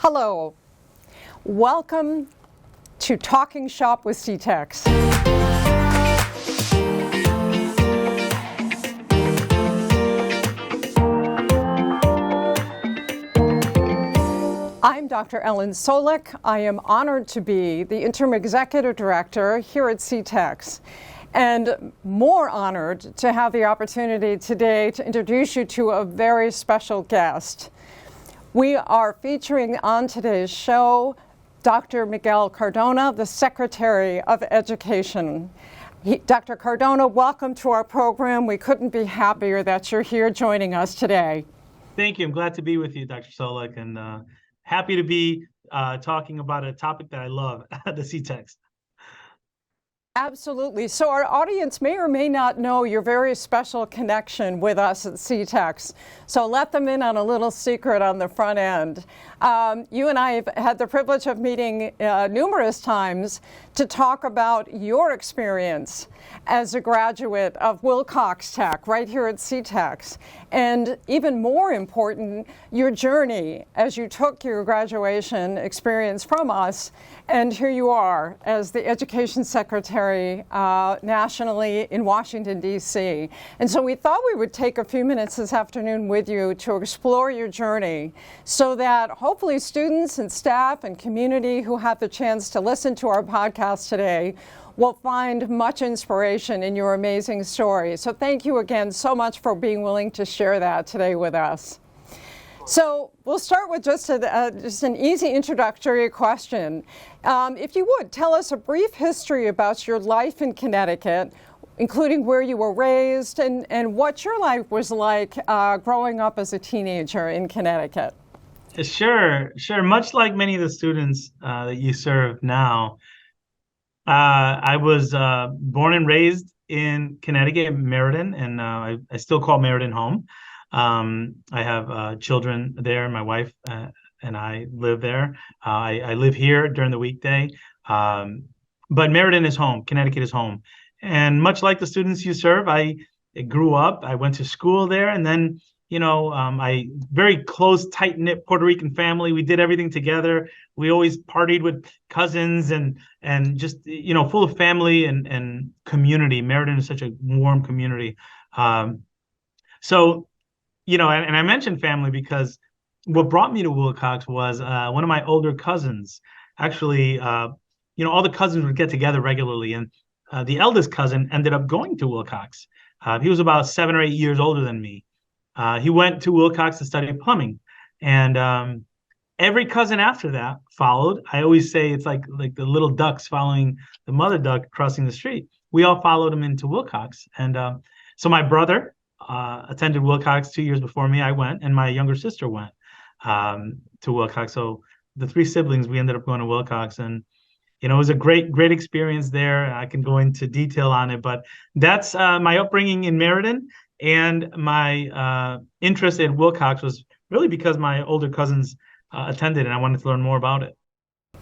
Hello, welcome to Talking Shop with CTECS. I'm Dr. Ellen Solik. I am honored to be the Interim Executive Director here at CTECS, and more honored to have the opportunity today to introduce you to a very special guest. We are featuring on today's show Dr. Miguel Cardona, the Secretary of Education. Dr. Cardona, welcome to our program. We couldn't be happier that you're here joining us today. Thank you. I'm glad to be with you, Dr. Solik, and happy to be talking about a topic that I love, the CTECS. Absolutely. So our audience may or may not know your very special connection with us at CTECS. So let them in on a little secret on the front end. You and I have had the privilege of meeting numerous times to talk about your experience as a graduate of Wilcox Tech right here at CTECS. And even more important, your journey as you took your graduation experience from us, and here you are as the Education Secretary nationally in Washington, D.C. And so we thought we would take a few minutes this afternoon with you to explore your journey so that hopefully students and staff and community who have the chance to listen to our podcast today will find much inspiration in your amazing story. So thank you again so much for being willing to share that today with us. So we'll start with just an easy introductory question. If you would, tell us a brief history about your life in Connecticut, including where you were raised and what your life was like growing up as a teenager in Connecticut. Sure. Much like many of the students that you serve now, I was born and raised in Connecticut, Meriden, and I still call Meriden home. I have children there. My wife and I live there. I live here during the weekday, but Meriden is home. Connecticut is home. And much like the students you serve, I grew up. I went to school there, and then I very close, tight-knit Puerto Rican family. We did everything together. We always partied with cousins and just full of family and community. Meriden is such a warm community. So and I mentioned family because what brought me to Wilcox was one of my older cousins. Actually, all the cousins would get together regularly, and the eldest cousin ended up going to Wilcox. He was about 7 or 8 years older than me. He went to Wilcox to study plumbing, and every cousin after that followed. I always say it's like the little ducks following the mother duck crossing the street. We all followed him into Wilcox, and so my brother attended Wilcox 2 years before me. I went, and my younger sister went to Wilcox. So the 3 siblings, we ended up going to Wilcox, and it was a great experience there. I can go into detail on it, but that's my upbringing in Meriden. And my interest in Wilcox was really because my older cousins attended, and I wanted to learn more about it.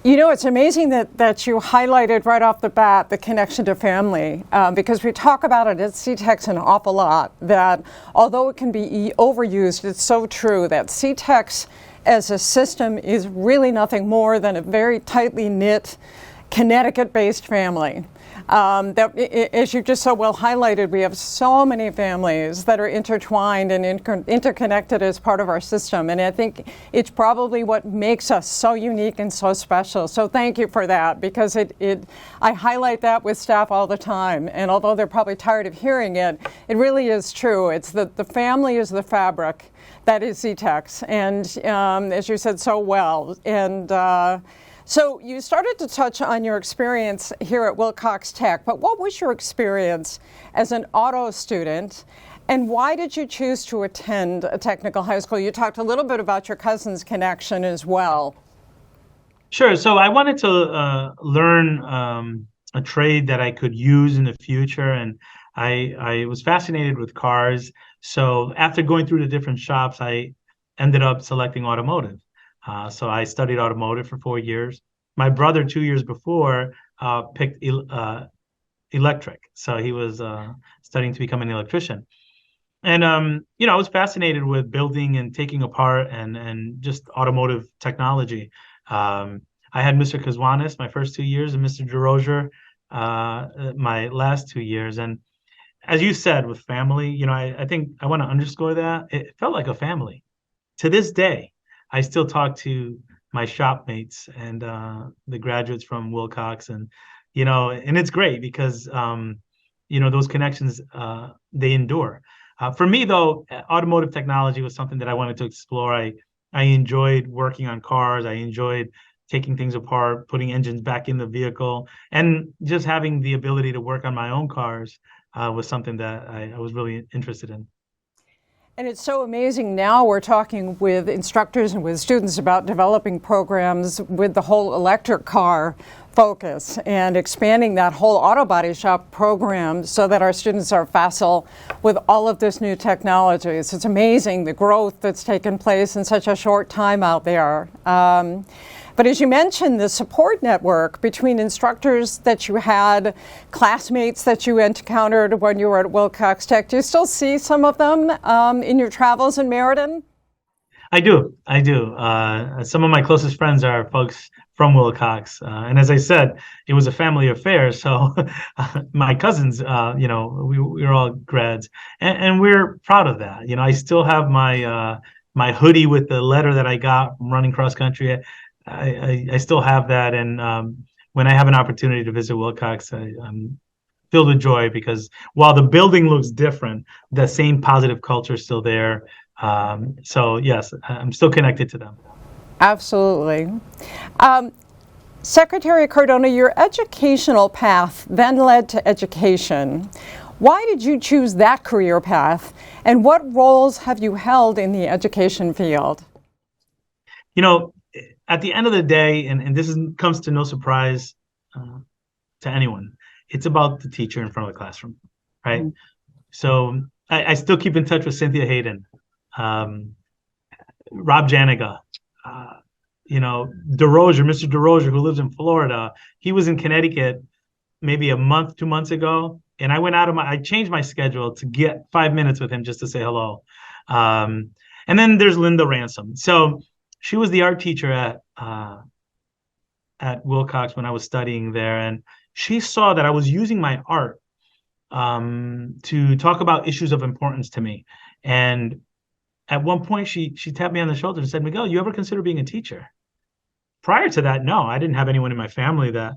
It's amazing that you highlighted right off the bat the connection to family, because we talk about it at CTECS an awful lot, that although it can be overused, it's so true that CTECS as a system is really nothing more than a very tightly knit Connecticut-based family. That, as you just so well highlighted, we have so many families that are intertwined and interconnected as part of our system. And I think it's probably what makes us so unique and so special. So thank you for that, because I highlight that with staff all the time. And although they're probably tired of hearing it, it really is true. It's the family is the fabric that is CTECS. And as you said so well, and so you started to touch on your experience here at Wilcox Tech, but what was your experience as an auto student, and why did you choose to attend a technical high school? You talked a little bit about your cousin's connection as well. Sure. So I wanted to learn a trade that I could use in the future, and I was fascinated with cars. So after going through the different shops, I ended up selecting automotive. So I studied automotive for 4 years. My brother, 2 years before, picked electric. So he was studying to become an electrician. And I was fascinated with building and taking apart and just automotive technology. I had Mr. Kazwanis my first 2 years and Mr. DeRozier my last 2 years. And as you said, with family, I think I want to underscore that it felt like a family. To this day, I still talk to my shop mates and the graduates from Wilcox, and it's great because those connections they endure. For me, though, automotive technology was something that I wanted to explore. I enjoyed working on cars. I enjoyed taking things apart, putting engines back in the vehicle, and just having the ability to work on my own cars was something that I was really interested in. And it's so amazing now we're talking with instructors and with students about developing programs with the whole electric car focus and expanding that whole auto body shop program so that our students are facile with all of this new technology. So it's amazing the growth that's taken place in such a short time out there. But as you mentioned, the support network between instructors that you had, classmates that you encountered when you were at Wilcox Tech, do you still see some of them in your travels in Meriden? I do. Some of my closest friends are folks from Wilcox. And as I said, it was a family affair. So my cousins, we were all grads, and we're proud of that. I still have my hoodie with the letter that I got from running cross country. I still have that, and when I have an opportunity to visit Wilcox, I'm filled with joy because while the building looks different, the same positive culture is still there. So yes, I'm still connected to them. Absolutely. Secretary Cardona, your educational path then led to education. Why did you choose that career path, and what roles have you held in the education field? At the end of the day, and comes to no surprise to anyone, it's about the teacher in front of the classroom, right? Mm-hmm. So I still keep in touch with Cynthia Hayden, Rob Janiga, Mr. DeRozier, who lives in Florida. He was in Connecticut maybe a month, 2 months ago, and I changed my schedule to get 5 minutes with him just to say hello. And then there's Linda Ransom. So she was the art teacher at Wilcox when I was studying there, and she saw that I was using my art to talk about issues of importance to me. And at one point, she tapped me on the shoulder and said, "Miguel, you ever consider being a teacher?" Prior to that, no, I didn't have anyone in my family that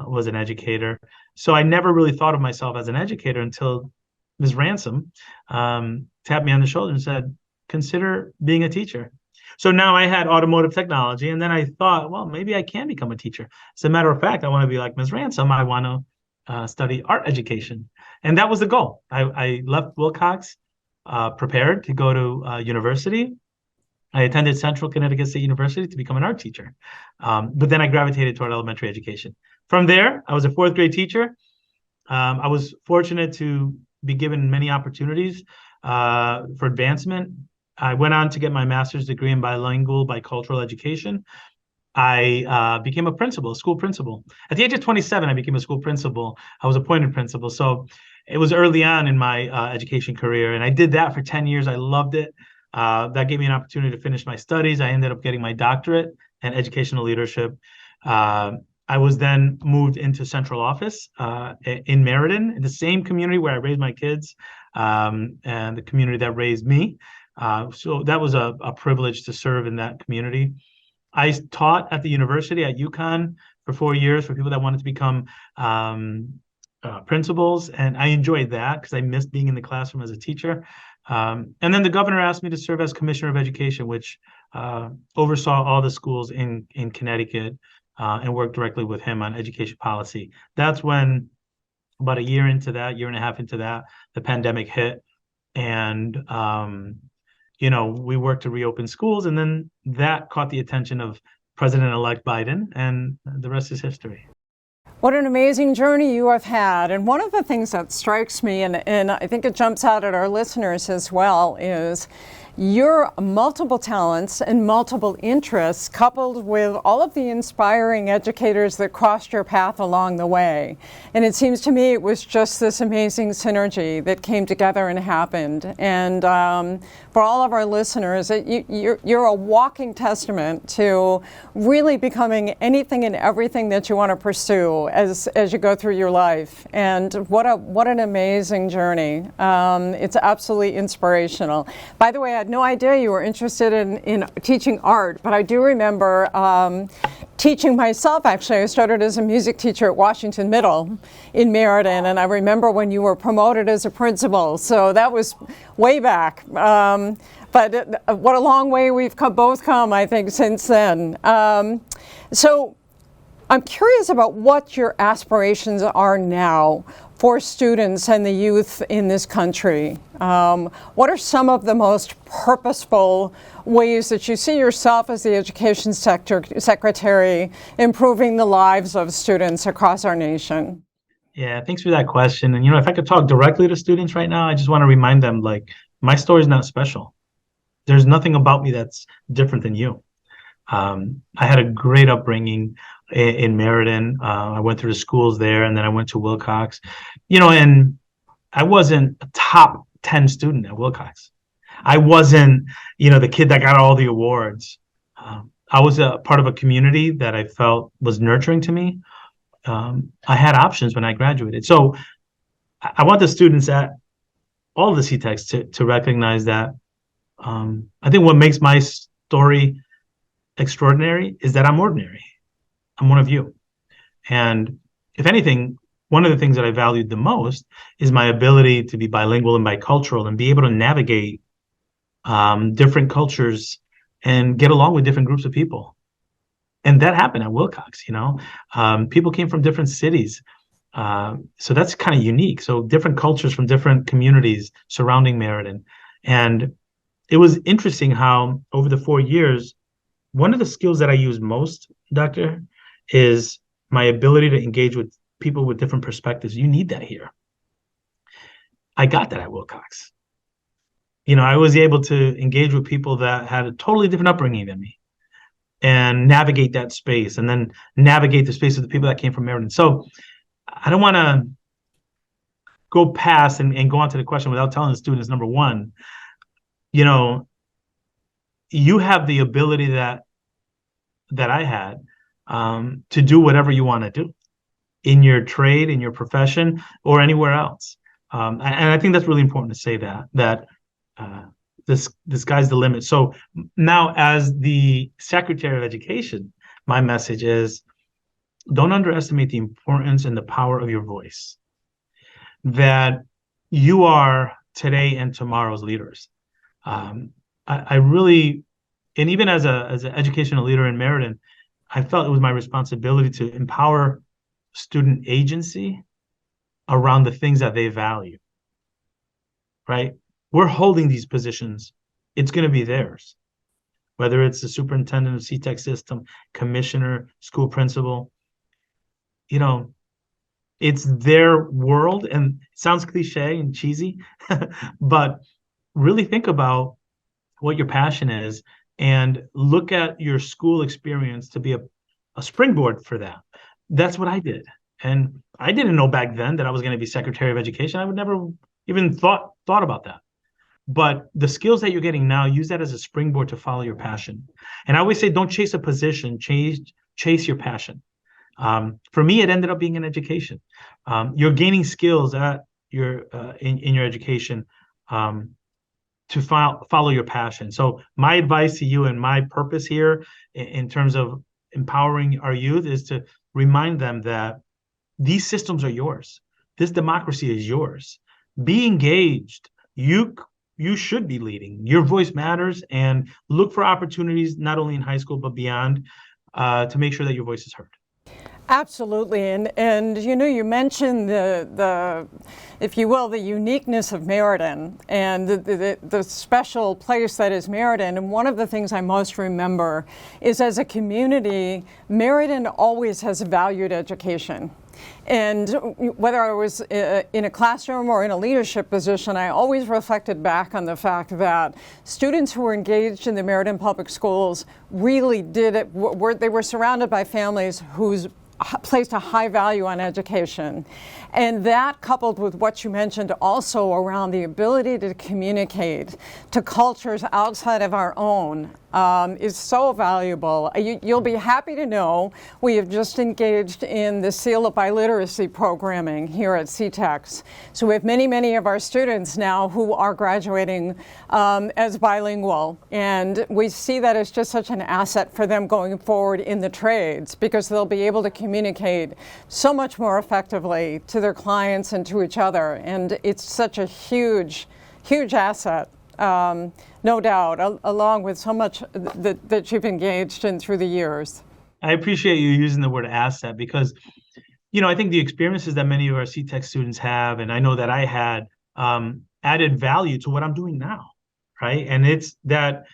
was an educator, so I never really thought of myself as an educator until Ms. Ransom tapped me on the shoulder and said, "Consider being a teacher." So now I had automotive technology, and then I thought, well, maybe I can become a teacher. As a matter of fact, I want to be like Ms. Ransom. I want to study art education. And that was the goal. I left Wilcox prepared to go to university. I attended Central Connecticut State University to become an art teacher. But then I gravitated toward elementary education. From there, I was a fourth grade teacher. I was fortunate to be given many opportunities for advancement. I went on to get my master's degree in bilingual bicultural education. I became a principal, a school principal. At the age of 27, I became a school principal. I was appointed principal. So it was early on in my education career, and I did that for 10 years. I loved it. That gave me an opportunity to finish my studies. I ended up getting my doctorate in educational leadership. I was then moved into central office in Meriden, in the same community where I raised my kids, and the community that raised me. So that was a privilege to serve in that community. I taught at the university at UConn for 4 years for people that wanted to become principals, and I enjoyed that because I missed being in the classroom as a teacher. And then the governor asked me to serve as commissioner of education, which oversaw all the schools in Connecticut and worked directly with him on education policy. That's when, about a year and a half into that, the pandemic hit. And we worked to reopen schools, and then that caught the attention of President-elect Biden, and the rest is history. What an amazing journey you have had. And one of the things that strikes me, and I think it jumps out at our listeners as well, is your multiple talents and multiple interests, coupled with all of the inspiring educators that crossed your path along the way. And it seems to me it was just this amazing synergy that came together and happened. And for all of our listeners, you're a walking testament to really becoming anything and everything that you want to pursue as you go through your life. And what an amazing journey. It's absolutely inspirational. By the way, I had no idea you were interested in teaching art, but I do remember teaching myself. Actually, I started as a music teacher at Washington Middle in Meriden, and I remember when you were promoted as a principal, so that was way back. But what a long way we've both come, I think, since then. So I'm curious about what your aspirations are now for students and the youth in this country. What are some of the most purposeful ways that you see yourself as the education secretary improving the lives of students across our nation? Yeah, thanks for that question. And, if I could talk directly to students right now, I just want to remind them, my story is not special. There's nothing about me that's different than you. I had a great upbringing in Meriden. I went through the schools there, and then I went to Wilcox. And I wasn't a top 10 student at Wilcox. I wasn't, the kid that got all the awards. I was a part of a community that I felt was nurturing to me. I had options when I graduated. So I want the students at all the CTECS to recognize that. I think what makes my story extraordinary is that I'm ordinary. I'm one of you. And if anything, one of the things that I valued the most is my ability to be bilingual and bicultural and be able to navigate different cultures and get along with different groups of people. And that happened at Wilcox, people came from different cities. So that's kind of unique. So different cultures from different communities surrounding Meriden. And it was interesting how over the 4 years, one of the skills that I use most, Doctor, is my ability to engage with people with different perspectives. You need that here. I got that at Wilcox. I was able to engage with people that had a totally different upbringing than me and navigate that space, and then navigate the space of the people that came from Meriden. So I don't want to go past and go on to the question without telling the students, number one, you have the ability that I had to do whatever you want to do in your trade, in your profession, or anywhere else. And I think that's really important to say that the sky's the limit. So now, as the Secretary of Education, my message is, don't underestimate the importance and the power of your voice. That you are today and tomorrow's leaders. I really, and even as an educational leader in Meriden, I felt it was my responsibility to empower student agency around the things that they value, right? We're holding these positions. It's going to be theirs, whether it's the superintendent of CTECS system, commissioner, school principal. It's their world, and it sounds cliche and cheesy, but really think about what your passion is and look at your school experience to be a springboard for that. That's what I did. And I didn't know back then that I was going to be Secretary of Education. I would never even thought about that. But the skills that you're getting now, use that as a springboard to follow your passion. And I always say, don't chase a position, chase your passion. For me, it ended up being in education. You're gaining skills at your in your education to follow your passion. So my advice to you and my purpose here in terms of empowering our youth is to remind them that these systems are yours. This democracy is yours. Be engaged. You should be leading. Your voice matters, and look for opportunities not only in high school but beyond to make sure that your voice is heard. Absolutely, and you mentioned the if you will, the uniqueness of Meriden and the special place that is Meriden. And one of the things I most remember is, as a community, Meriden always has valued education. And whether I was in a classroom or in a leadership position, I always reflected back on the fact that students who were engaged in the Meriden Public Schools really did it. They were surrounded by families whose placed a high value on education. And that, coupled with what you mentioned also around the ability to communicate to cultures outside of our own, is so valuable. You'll be happy to know we have just engaged in the Seal of Biliteracy programming here at CTECS. So we have many of our students now who are graduating as bilingual. And we see that as just such an asset for them going forward in the trades, because they'll be able to communicate so much more effectively to their clients and to each other. And it's such a huge asset. No doubt, along with so much that you've engaged in through the years. I appreciate you using the word asset because, I think the experiences that many of our CTEC students have, and I know that I had, added value to what I'm doing now, right? And it's that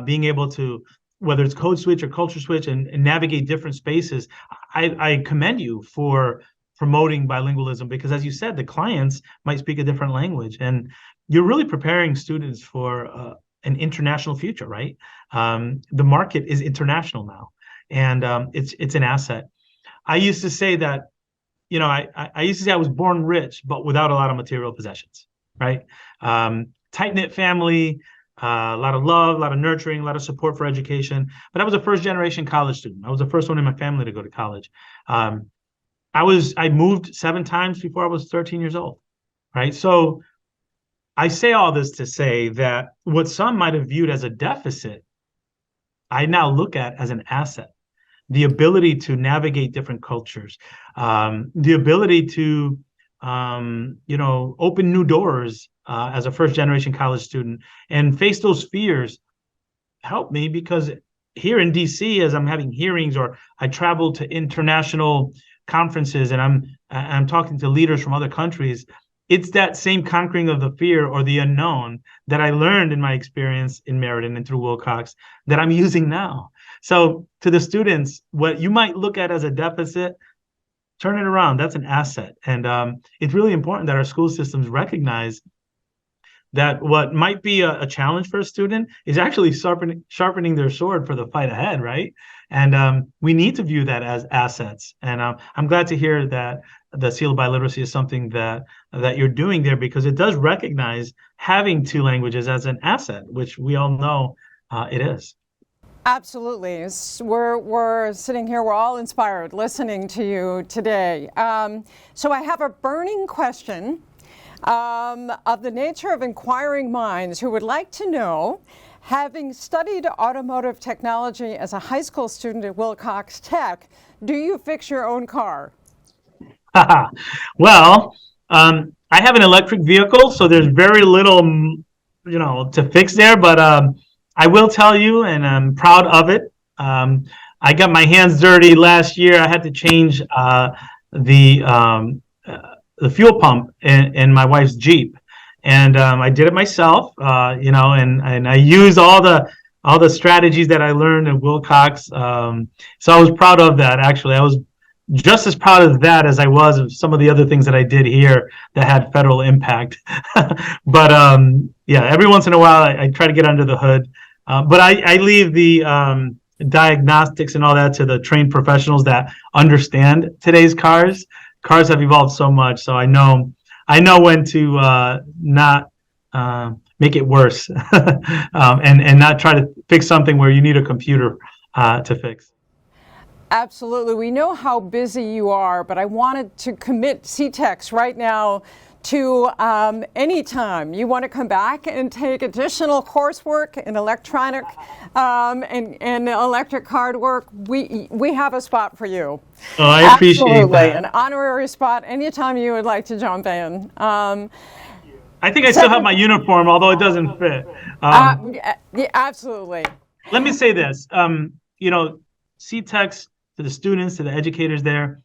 being able to, whether it's code switch or culture switch and navigate different spaces, I commend you for promoting bilingualism because, as you said, the clients might speak a different language. And you're really preparing students for an international future, right? The market is international now, and it's an asset. I used to say that, I used to say I was born rich, but without a lot of material possessions, right? Tight-knit family, a lot of love, a lot of nurturing, a lot of support for education. But I was a first-generation college student. I was the first one in my family to go to college. I moved 7 times before I was 13 years old, right? So I say all this to say that what some might have viewed as a deficit, I now look at as an asset. The ability to navigate different cultures, the ability to, open new doors as a first-generation college student and face those fears helped me because here in DC, as I'm having hearings or I travel to international conferences and I'm talking to leaders from other countries, it's that same conquering of the fear or the unknown that I learned in my experience in Meriden and through Wilcox that I'm using now. So to the students, what you might look at as a deficit, turn it around. That's an asset. And it's really important that our school systems recognize that what might be a challenge for a student is actually sharpening their sword for the fight ahead, right? And we need to view that as assets. And I'm glad to hear that the Seal of Biliteracy is something that you're doing there because it does recognize having 2 languages as an asset, which we all know it is. Absolutely. We're sitting here, we're all inspired listening to you today. So I have a burning question of the nature of inquiring minds who would like to know, having studied automotive technology as a high school student at Wilcox Tech, do you fix your own car? Well, I have an electric vehicle, so there's very little, to fix there. But I will tell you, and I'm proud of it. I got my hands dirty last year. I had to change the fuel pump in my wife's Jeep, and I did it myself. And I used all the strategies that I learned in Wilcox. So I was proud of that. Actually, I was just as proud of that as I was of some of the other things that I did here that had federal impact. But every once in a while I try to get under the hood. But I leave the diagnostics and all that to the trained professionals that understand today's cars. Cars have evolved so much, so I know when to not make it worse and not try to fix something where you need a computer to fix. Absolutely. We know how busy you are, but I wanted to commit CTECS right now to any time you want to come back and take additional coursework in electronic and electric card work. We have a spot for you. Oh, I appreciate Absolutely. that. An honorary spot anytime you would like to jump in. I think I still have my uniform, although it doesn't fit. Yeah, absolutely. Let me say this. CTECS, to the students, to the educators there,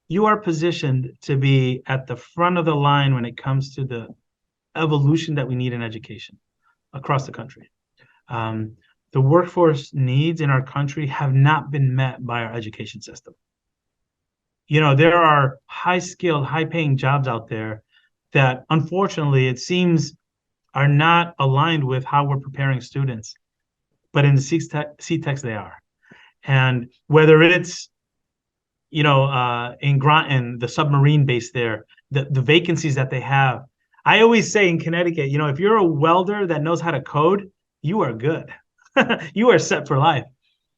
you are positioned to be at the front of the line when it comes to the evolution that we need in education across the country. The workforce needs in our country have not been met by our education system. there are high-skilled, high-paying jobs out there that, unfortunately, it seems are not aligned with how we're preparing students. But in the CTECs, they are. And whether it's, in Groton, the submarine base there, the vacancies that they have. I always say in Connecticut, if you're a welder that knows how to code, you are good. You are set for life.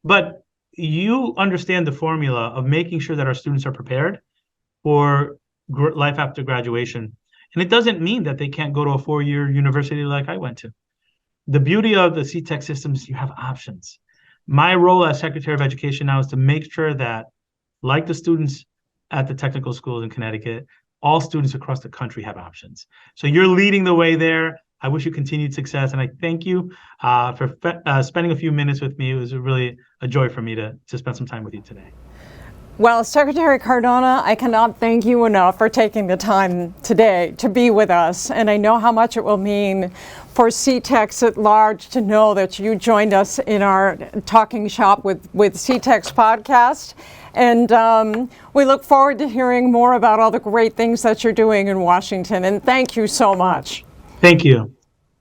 But you understand the formula of making sure that our students are prepared for life after graduation. And it doesn't mean that they can't go to a 4-year university like I went to. The beauty of the CTEC system is you have options. My role as Secretary of Education now is to make sure that, like the students at the technical schools in Connecticut, all students across the country have options. So you're leading the way there. I wish you continued success, and I thank you for spending a few minutes with me. It was really a joy for me to spend some time with you today. Well, Secretary Cardona, I cannot thank you enough for taking the time today to be with us. And I know how much it will mean for CTECS at large to know that you joined us in our Talking Shop with CTECS podcast. And we look forward to hearing more about all the great things that you're doing in Washington. And thank you so much. Thank you.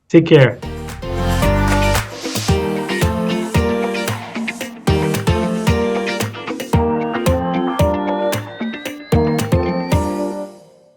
Take care.